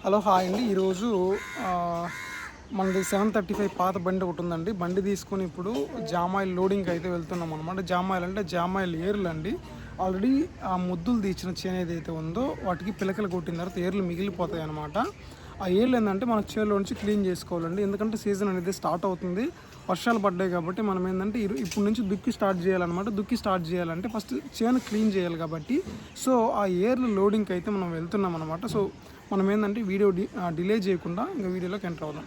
Hello hi అండి. ఈరోజు మనది 735 పాత బండి ఒకటి ఉందండి. బండి తీసుకొని ఇప్పుడు జామాయిల్ లోడింగ్కి అయితే వెళ్తున్నాం అనమాట. జామాయిల్ అంటే జామాయిల్ ఏర్లు అండి. ఆల్రెడీ ఆ ముద్దులు తీసిన చేను ఏదైతే ఉందో వాటికి పిలకలు కొట్టిన తర్వాత ఏర్లు మిగిలిపోతాయి అనమాట. ఆ ఏర్లు ఏంటంటే మన చేనులో నుంచి క్లీన్ చేసుకోవాలండి. ఎందుకంటే సీజన్ అనేది స్టార్ట్ అవుతుంది, వర్షాలు పడ్డాయి కాబట్టి మనం ఏంటంటే ఇప్పుడు నుంచి దుక్కి స్టార్ట్ చేయాలన్నమాట. దుక్కి స్టార్ట్ చేయాలంటే ఫస్ట్ చేను క్లీన్ చేయాలి కాబట్టి సో ఆ ఏర్లు లోడింగ్కి అయితే మనం వెళ్తున్నాం అనమాట. సో మనం ఏంటంటే వీడియో డిలే చేయకుండా ఇంకా వీడియోలోకి ఎంటర్ అవుదాం.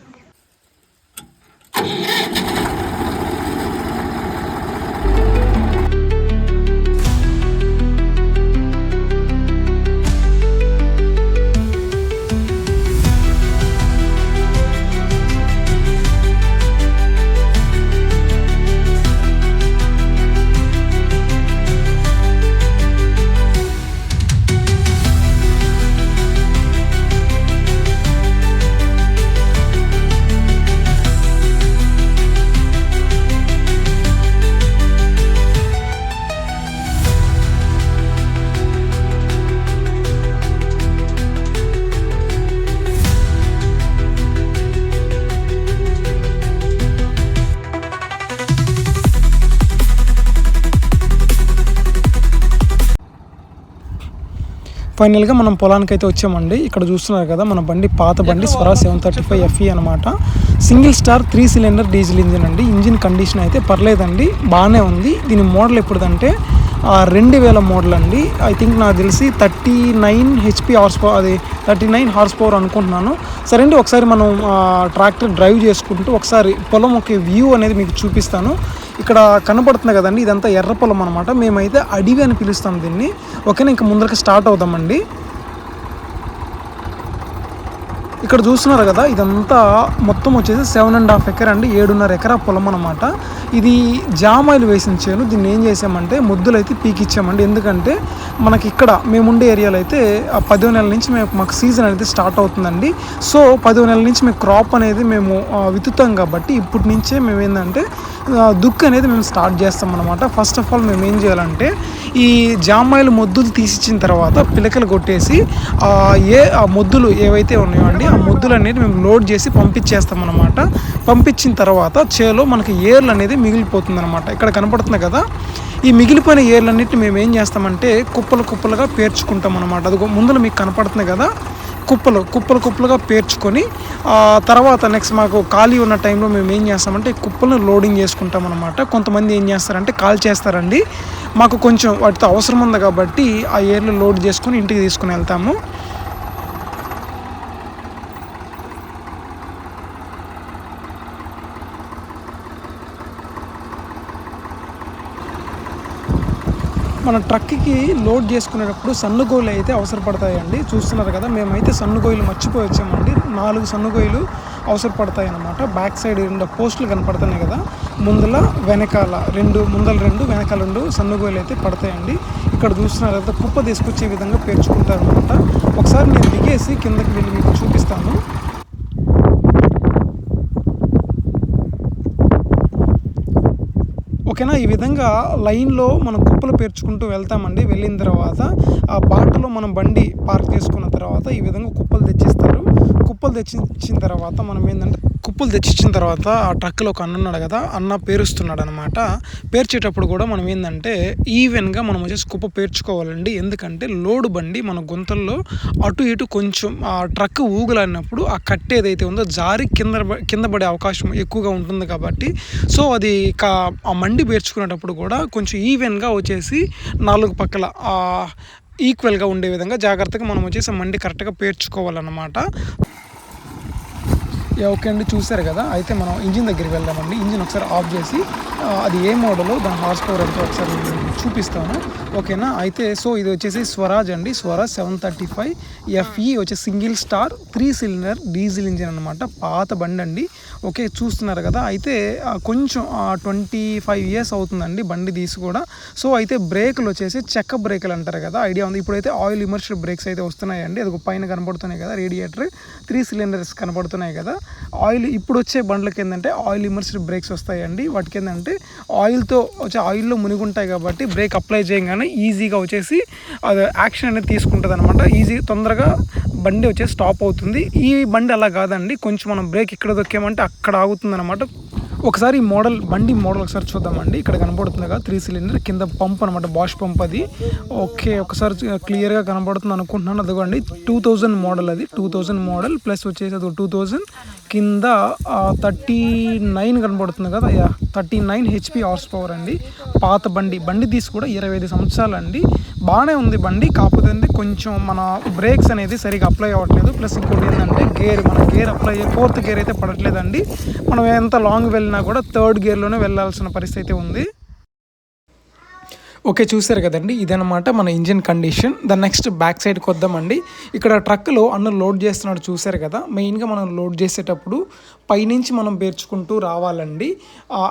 ఫైనల్గా మనం పొలానికి అయితే వచ్చామండి. ఇక్కడ చూస్తున్నారు కదా మన బండి, పాత బండి స్వరా 735 FE అనమాట. Single star 3 cylinder diesel engine అండి. ఇంజిన్ కండిషన్ అయితే పర్లేదండి, బాగానే ఉంది. దీని మోడల్ ఎప్పుడుదంటే 2000 మోడల్ అండి. ఐ థింక్ నాకు తెలిసి 39 HP హార్స్ పవర్, అది 39 హార్స్ పవర్ అనుకుంటున్నాను. సరే అండి, ఒకసారి మనం ట్రాక్టర్ డ్రైవ్ చేసుకుంటూ ఒకసారి పొలం ఒక వ్యూ అనేది మీకు చూపిస్తాను. ఇక్కడ కనపడుతుంది కదండి, ఇదంతా ఎర్ర పొలం అనమాట. మేమైతే అడవి అని పిలుస్తాం దీన్ని. ఓకేనా, ఇంకా ముందరకు స్టార్ట్ అవుదామండి. ఇక్కడ చూస్తున్నారు కదా, ఇదంతా మొత్తం వచ్చేసి 7.5 ఎకర్ అండి, 7.5 ఎకరా పొలం అనమాట. ఇది జామాయిలు వేసిన చేను. దీన్ని ఏం చేసామంటే ముద్దులు అయితే పీకిచ్చామండి. ఎందుకంటే మనకి ఇక్కడ మేముండే ఏరియాలో అయితే 10వ నెల నుంచి మాకు సీజన్ అనేది స్టార్ట్ అవుతుందండి. సో 10వ నెల నుంచి మేము క్రాప్ అనేది మేము విత్తుతాం కాబట్టి ఇప్పటి నుంచే మేము ఏంటంటే దుక్కు అనేది మేము స్టార్ట్ చేస్తాం అనమాట. ఫస్ట్ ఆఫ్ ఆల్ మేము ఏం చేయాలంటే ఈ జామాయిలు మొద్దులు తీసిచ్చిన తర్వాత పిలకలు కొట్టేసి ఆ మొద్దులు ఏవైతే ఉన్నాయో అండి, ఆ మొద్దులు అనేది మేము లోడ్ చేసి పంపించేస్తాం అనమాట. పంపించిన తర్వాత చేలో మనకి ఏర్లు అనేది మిగిలిపోతుంది అనమాట. ఇక్కడ కనపడుతుంది కదా, ఈ మిగిలిపోయిన ఏర్లన్నింటినీ మేము ఏం చేస్తామంటే కుప్పలుగా పేర్చుకుంటాం అనమాట. అది ముందులో మీకు కనపడుతుంది కదా, కుప్పలుగా పేర్చుకొని తర్వాత నెక్స్ట్ మాకు ఖాళీ ఉన్న టైంలో మేము ఏం చేస్తామంటే కుప్పలను లోడింగ్ చేసుకుంటాం అనమాట. కొంతమంది ఏం చేస్తారంటే కాల్ చేస్తారండి. మాకు కొంచెం వాటితో అవసరం ఉంది కాబట్టి ఆ ఏర్లు లోడ్ చేసుకొని ఇంటికి తీసుకుని వెళ్తాము. మన ట్రక్కి లోడ్ చేసుకునేటప్పుడు సన్నుగోయిలు అయితే అవసరపడతాయండి. చూస్తున్నారు కదా, మేమైతే సన్నుగోయిలు మర్చిపోయి వచ్చామండి. 4 సన్నుగోయిలు అవసరపడతాయి అన్నమాట. బ్యాక్ సైడ్ 2 పోస్టులు కనపడుతున్నాయి కదా, ముందల 2 వెనకాల 2 సన్నుగోయిలు అయితే పడతాయండి. ఇక్కడ చూస్తున్నారు కదా, కుప్ప తీసుకొచ్చే విధంగా పేర్చుకుంటారు అనమాట. ఒకసారి నేను దిగేసి కిందకి వెళ్ళి మీకు చూపిస్తాను. ఓకేనా, ఈ విధంగా లైన్లో మనం కుప్పలు పేర్చుకుంటూ వెళ్తామండి. వెళ్ళిన తర్వాత ఆ బాటలో మనం బండి పార్క్ చేసుకున్న తర్వాత ఈ విధంగా కుప్పలు తెచ్చిస్తారు. కుప్పలు తెచ్చిచ్చిన తర్వాత మనం ఏంటంటే ఆ ట్రక్లో ఒక అన్న ఉన్నాడు కదా, అన్న పేరుస్తున్నాడు అనమాట. పేర్చేటప్పుడు కూడా మనం ఏంటంటే ఈవెన్గా మనం వచ్చేసి కుప్ప పేర్చుకోవాలండి. ఎందుకంటే లోడు బండి మన గుంతల్లో అటు ఇటు కొంచెం ఆ ట్రక్ ఊగులాడినప్పుడు ఆ కట్ట ఏదైతే ఉందో జారి కింద పడే అవకాశం ఎక్కువగా ఉంటుంది కాబట్టి సో అది ఆ మండి పేర్చుకునేటప్పుడు కూడా కొంచెం ఈవెన్గా వచ్చేసి 4 పక్కల ఈక్వల్గా ఉండే విధంగా జాగ్రత్తగా మనం వచ్చేసి మండి కరెక్ట్గా పేర్చుకోవాలన్నమాట. ఓకే అండి, చూసారు కదా. అయితే మనం ఇంజిన్ దగ్గరికి వెళ్దామండి. ఇంజిన్ ఒకసారి ఆఫ్ చేసి అది ఏ మోడలో దాని హార్స్ పవర్ ఎంతో ఒకసారి చూపిస్తాను. ఓకేనా, అయితే సో ఇది వచ్చేసి స్వరాజ్ అండి. స్వరాజ్ 735 FE వచ్చేసి single star 3 cylinder diesel engine అనమాట. పాత బండి అండి. ఓకే, చూస్తున్నారు కదా. అయితే కొంచెం 25 ఇయర్స్ అవుతుందండి బండి తీసి కూడా. సో అయితే బ్రేకులు వచ్చేసి చెక్క బ్రేకులు అంటారు కదా, ఐడియా ఉంది. ఇప్పుడైతే ఆయిల్ ఇమర్స్డ్ బ్రేక్స్ అయితే వస్తున్నాయండి. అది పైన కనబడుతున్నాయి కదా, రేడియేటర్ 3 సిలిండర్స్ కనబడుతున్నాయి కదా. ఆయిల్ ఇప్పుడు వచ్చే బండ్లకి ఏంటంటే ఆయిల్ ఇమర్స్డ్ బ్రేక్స్ వస్తాయండి. వాటికి ఏంటంటే ఆయిల్లో మునిగి ఉంటాయి కాబట్టి బ్రేక్ అప్లై చేయగానే ఈజీగా వచ్చేసి అది యాక్షన్ అనేది తీసుకుంటుంది అనమాట. ఈజీ తొందరగా బండి వచ్చేసి స్టాప్ అవుతుంది. ఈ బండి అలా కాదండి, కొంచెం మనం బ్రేక్ ఇక్కడ దొక్కామంటే అక్కడ ఆగుతుంది అనమాట. ఒకసారి ఈ బండి మోడల్ ఒకసారి చూద్దామండి. ఇక్కడ కనబడుతుంది కదా 3 సిలిండర్, కింద పంప్ అనమాట, బాష్ పంప్ అది. ఓకే, ఒకసారి క్లియర్గా కనబడుతుంది అనుకుంటున్నాను. అదిగోండి 2000 మోడల్, అది 2000 మోడల్ ప్లస్ వచ్చేసి అది 2000 కింద 39 కనబడుతుంది కదా. 39 HP హార్స్ పవర్ అండి. పాత బండి తీసి కూడా 25 సంవత్సరాలు అండి. బాగానే ఉంది బండి, కాకపోతే కొంచెం మన బ్రేక్స్ అనేది సరిగా అప్లై అవ్వట్లేదు. ప్లస్ ఇంకోటి ఏంటంటే మన గేర్ అప్లై 4th గేర్ అయితే పడట్లేదండి. మనం ఎంత లాంగ్ వెళ్ళినా కూడా 3rd గేర్లోనే వెళ్ళాల్సిన పరిస్థితి అయితే ఉంది. ఓకే, చూసారు కదండి, ఇదనమాట మన ఇంజిన్ కండిషన్. దాని నెక్స్ట్ బ్యాక్ సైడ్కి వద్దామండి. ఇక్కడ ట్రక్లో అన్న లోడ్ చేస్తున్నాడు, చూసారు కదా. మెయిన్గా మనం లోడ్ చేసేటప్పుడు పైనుంచి మనం పేర్చుకుంటూ రావాలండి.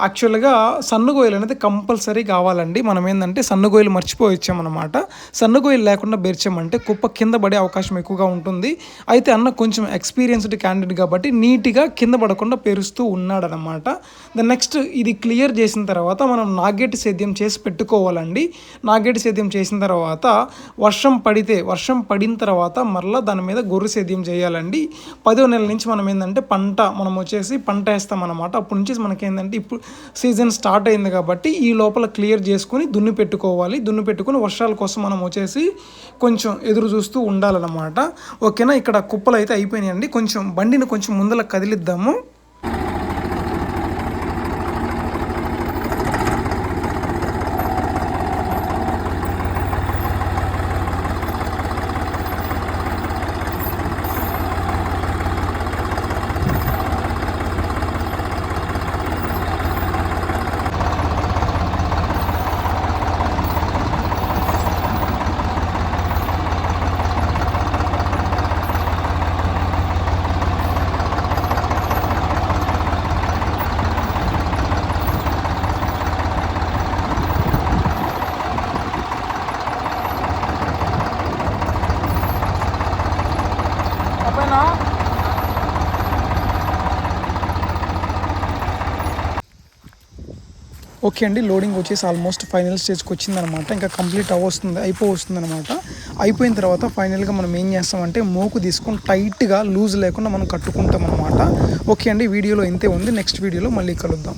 యాక్చువల్గా సన్నుగోయలు అనేది కంపల్సరీ కావాలండి. మనం ఏంటంటే సన్నుగోయలు మర్చిపోయి వచ్చామన్నమాట. సన్నుగోయలు లేకుండా పేర్చామంటే కుప్ప కింద పడే అవకాశం ఎక్కువగా ఉంటుంది. అయితే అన్న కొంచెం ఎక్స్పీరియన్స్డ్ క్యాండిడేట్ కాబట్టి నీట్గా కింద పడకుండా పేరుస్తూ ఉన్నాడనమాట. దాని నెక్స్ట్ ఇది క్లియర్ చేసిన తర్వాత మనం నాగేటి సేద్యం చేసి పెట్టుకోవాలండి. నాగేటి సేద్యం చేసిన తర్వాత వర్షం పడిన తర్వాత మరలా దాని మీద గొర్రె సేద్యం చేయాలండి. 10వ నెల నుంచి మనం ఏంటంటే మనం వచ్చేసి పంట వేస్తాం అనమాట. అప్పటి నుంచి మనకి ఏంటంటే ఇప్పుడు సీజన్ స్టార్ట్ అయింది కాబట్టి ఈ లోపల క్లియర్ చేసుకుని దున్ని పెట్టుకుని వర్షాల కోసం మనం వచ్చేసి కొంచెం ఎదురు చూస్తూ ఉండాలన్నమాట. ఓకేనా, ఇక్కడ కుప్పలు అయితే అయిపోయినాయండి. కొంచెం బండిని కొంచెం ముందర కదిలిద్దాము. ఓకే అండి, లోడింగ్ వచ్చేసి ఆల్మోస్ట్ ఫైనల్ స్టేజ్కి వచ్చిందనమాట. ఇంకా కంప్లీట్ అయిపోతుంది అనమాట. అయిపోయిన తర్వాత ఫైనల్గా మనం ఏం చేస్తామంటే మోకు తీసుకొని టైట్గా లూజ్ లేకుండా మనం కట్టుకుంటాం అనమాట. ఓకే అండి, వీడియోలో ఇంతే ఉంది. నెక్స్ట్ వీడియోలో మళ్ళీ కలుద్దాం.